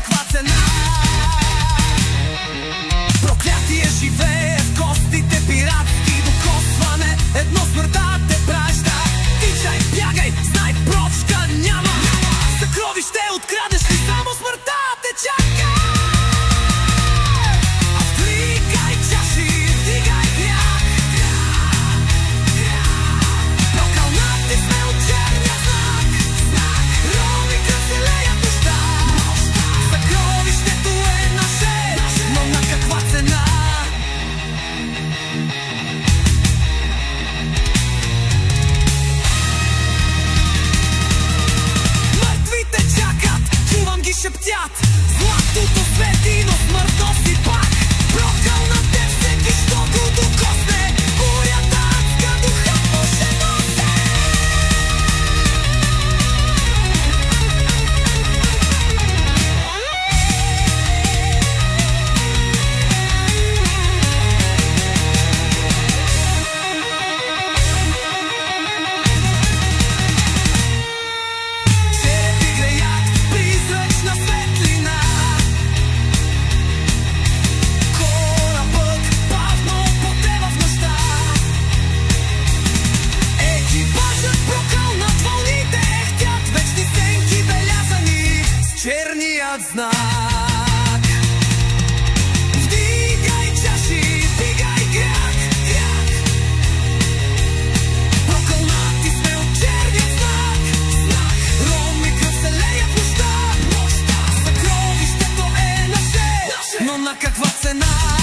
каква цена. Проклятие живее в костите, пиратски докосване. Едно смъртта те праща. Тичай, бягай, знай, прочка няма. Съкровище открадеш ли, само смъртта те чака. Вдигай чаши, вдигай крак. Прокълнати сме от черния знак. Роми кръв се леят нощта. Съкровището е наше, но на каква цена? Мъртвите чакат, чувам ги шептят. Златото свети, но смърт носи пак. Прокълнате всеки, що го докосне. Бурята адска духът му ще носи. Черепи греят призрачна светлина. Корабът бавно потева в нощта. Екипажът прокълнат, вълните ехтят. Вечни сенки белязани с черният знак. Вдигай чаши, вдигай крак, крак. Прокълнати сме от черния знак, знак. Роми кръв се леят в нощта, нощта. Съкровището е наше, но на каква цена?